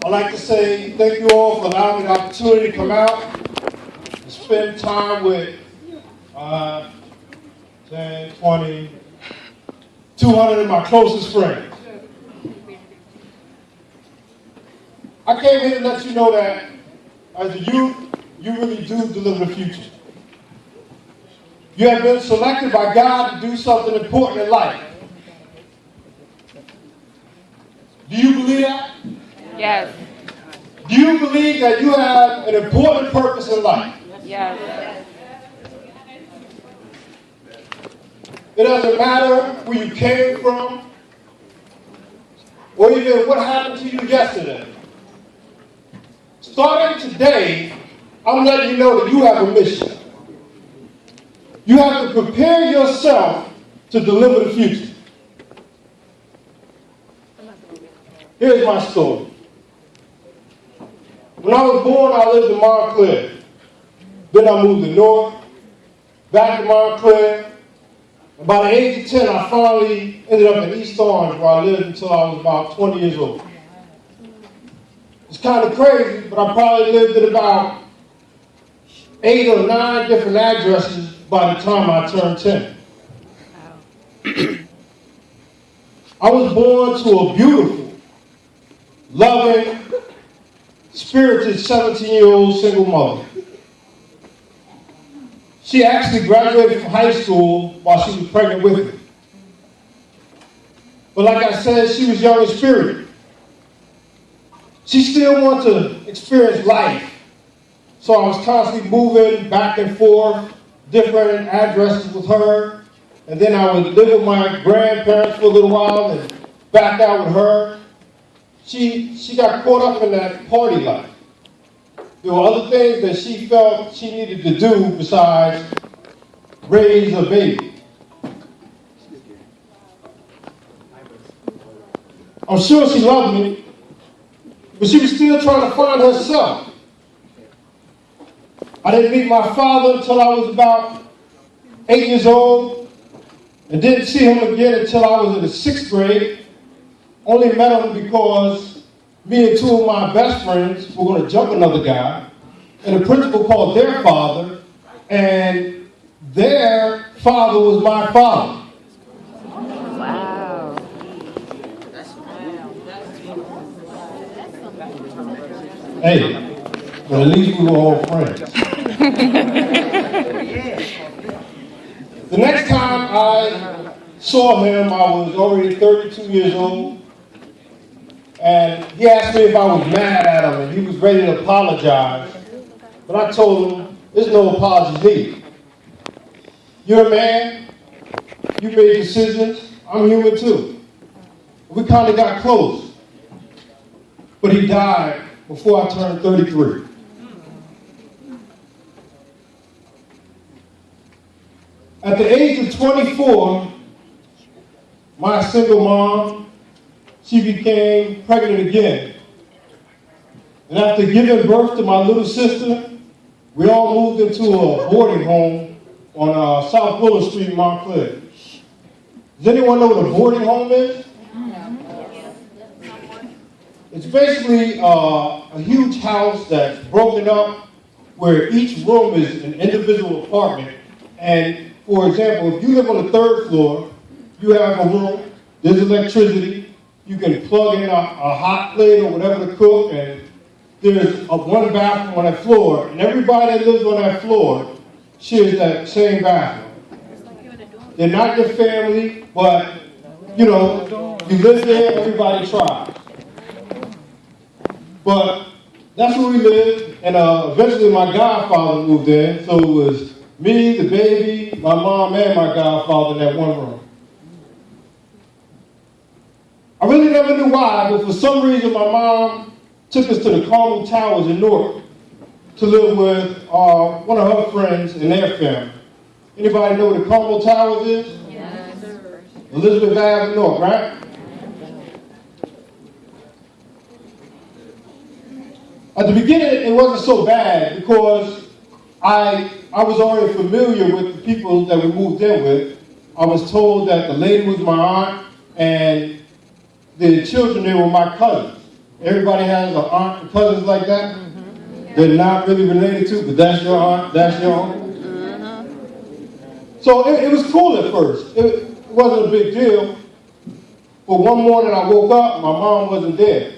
I'd like to say thank you all for allowing me the opportunity to come out and spend time with 10, 20, 200 of my closest friends. I came here to let you know that as a youth, you really do deliver the future. You have been selected by God to do something important in life. Do you believe that? Yes. Do you believe that you have an important purpose in life? Yes. It doesn't matter where you came from or even what happened to you yesterday. Starting today, I'm letting you know that you have a mission. You have to prepare yourself to deliver the future. Here's my story. When I was born, I lived in Montclair. Then I moved to North, back to Montclair. And by the age of 10, I finally ended up in East Orange, where I lived until I was about 20 years old. It's kind of crazy, but I probably lived at about 8 or 9 different addresses by the time I turned 10. I was born to a beautiful, loving, spirited 17-year-old single mother. She actually graduated from high school while she was pregnant with me. But like I said, she was young and spirited. She still wanted to experience life. So I was constantly moving back and forth, different addresses with her. And then I would live with my grandparents for a little while and back out with her. She got caught up in that party life. There were other things that she felt she needed to do besides raise a baby. I'm sure she loved me, but she was still trying to find herself. I didn't meet my father until I was about 8 years old, and didn't see him again until I was in the 6th grade. Only met him because me and 2 of my best friends were going to jump another guy, and the principal called their father, and their father was my father. Wow. Hey, but at least we were all friends. The next time I saw him, I was already 32 years old. And he asked me if I was mad at him, and he was ready to apologize. But I told him, there's no apologies needed. You're a man. You made decisions. I'm human too. We kind of got close. But he died before I turned 33. At the age of 24, my single mom, she became pregnant again. And after giving birth to my little sister, we all moved into a boarding home on South Willow Street, Montclair. Does anyone know what a boarding home is? It's basically a huge house that's broken up where each room is an individual apartment. And for example, if you live on the 3rd floor, you have a room, there's electricity, you can plug in a hot plate or whatever to cook, and there's one bathroom on that floor, and everybody that lives on that floor shares that same bathroom. They're not your family, but you know, you live there, everybody tries. But that's where we lived, and eventually my godfather moved in, so it was me, the baby, my mom, and my godfather in that one room. I really never knew why, but for some reason my mom took us to the Carmel Towers in Newark to live with one of her friends and their family. Anybody know what the Carmel Towers is? Yes. Elizabeth Ave in Newark, right? At the beginning, it wasn't so bad because I was already familiar with the people that we moved in with. I was told that the lady was my aunt and the children, they were my cousins. Everybody has an aunt and cousins like that. They're not really related to, but that's your aunt, that's your uncle. So it was cool at first. It wasn't a big deal. But one morning I woke up, my mom wasn't there.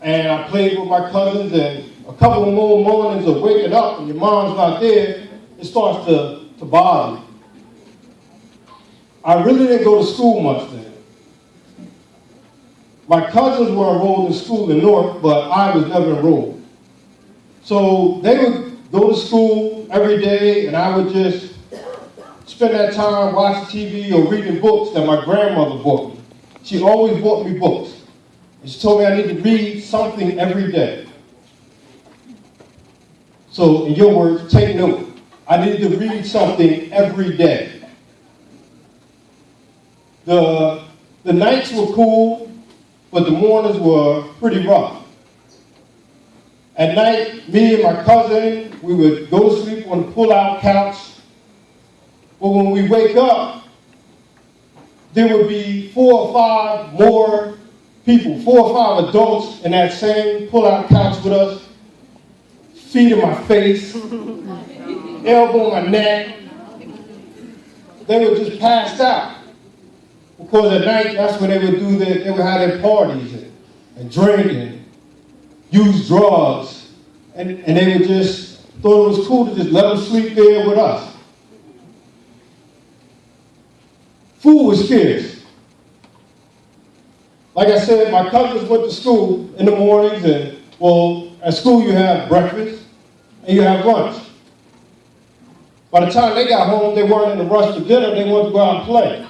And I played with my cousins, and a couple more mornings of waking up and your mom's not there, it starts to bother me. I really didn't go to school much then. My cousins were enrolled in school in North, but I was never enrolled. So they would go to school every day, and I would just spend that time watching TV or reading books that my grandmother bought me. She always bought me books. And she told me I need to read something every day. So, in your words, take note. I needed to read something every day. The nights were cool, but the mornings were pretty rough. At night, me and my cousin, we would go to sleep on the pull-out couch. But when we wake up, there would be 4 or 5 more people, 4 or 5 adults in that same pull-out couch with us, feet in my face, elbow in my neck. They were just passed out. Because at night, that's when they would have their parties and drink and use drugs. And they would just thought it was cool to just let them sleep there with us. Food was scarce. Like I said, my cousins went to school in the mornings, and, well, at school you have breakfast and you have lunch. By the time they got home, they weren't in a rush to dinner, they wanted to go out and play.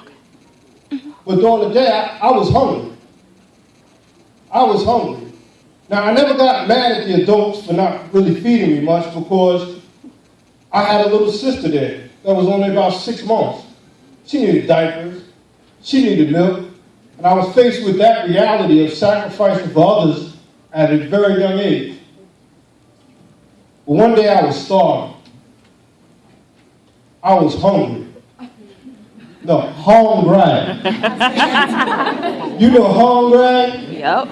But during the day, I was hungry. I was hungry. Now, I never got mad at the adults for not really feeding me much because I had a little sister there that was only about 6 months. She needed diapers. She needed milk. And I was faced with that reality of sacrificing for others at a very young age. But one day I was starving. I was hungry. No, hungry. You know hungry? Yep.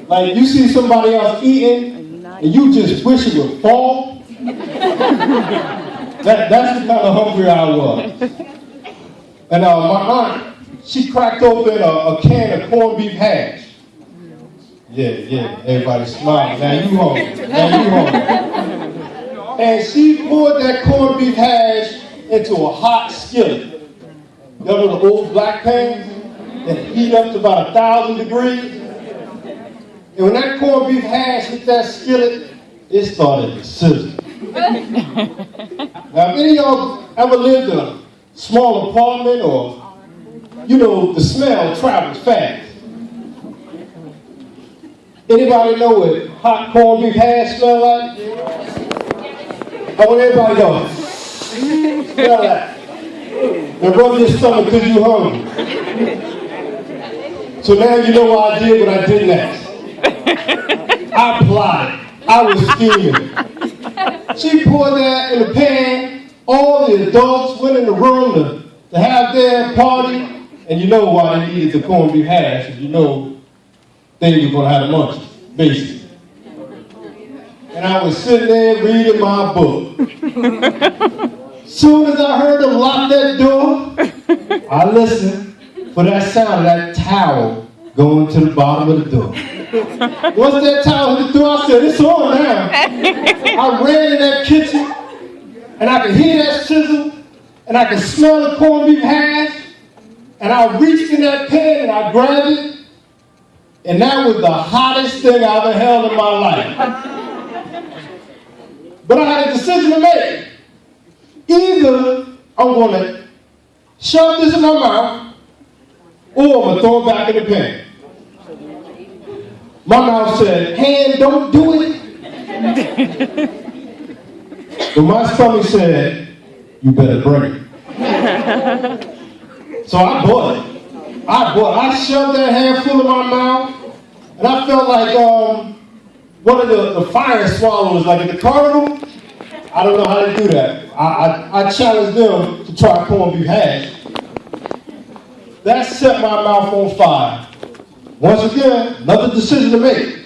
Like you see somebody else eating and you just wish it would fall. That's the kind of hungry I was. And my aunt, she cracked open a can of corned beef hash. Yeah, everybody's smiling. Now you hungry. And she poured that corned beef hash into a hot skillet. You know the old black pans that heat up to about 1,000 degrees? And when that corned beef hash hit that skillet, it started to sizzle. Now, if any of y'all ever lived in a small apartment or, you know, the smell travels fast. Anybody know what hot corned beef hash smell like? I want everybody to go. Smell that. Now rub your stomach because you're hungry. So now you know why I did what I did next. I plotted. I was scheming. She poured that in the pan. All the adults went in the room to have their party. And you know why they needed the corned beef hash. And you know they were going to have lunch, basically. And I was sitting there reading my book. Soon as I heard them lock that door, I listened for that sound of that towel going to the bottom of the door. Once that towel hit the door, I said, it's on now. I ran in that kitchen, and I could hear that sizzle, and I could smell the corned beef hash, and I reached in that pan, and I grabbed it, and that was the hottest thing I ever held in my life. But I had a decision to make. Either I'm going to shove this in my mouth, or I'm going to throw it back in the pan. My mouth said, "Hand, don't do it." But my stomach said, "You better bring it." So I bought it. I shoved that handful in my mouth, and I felt like one of the fire swallows, like at the carnival. I don't know how to do that. I challenged them to try corned beef hash. That set my mouth on fire. Once again, another decision to make.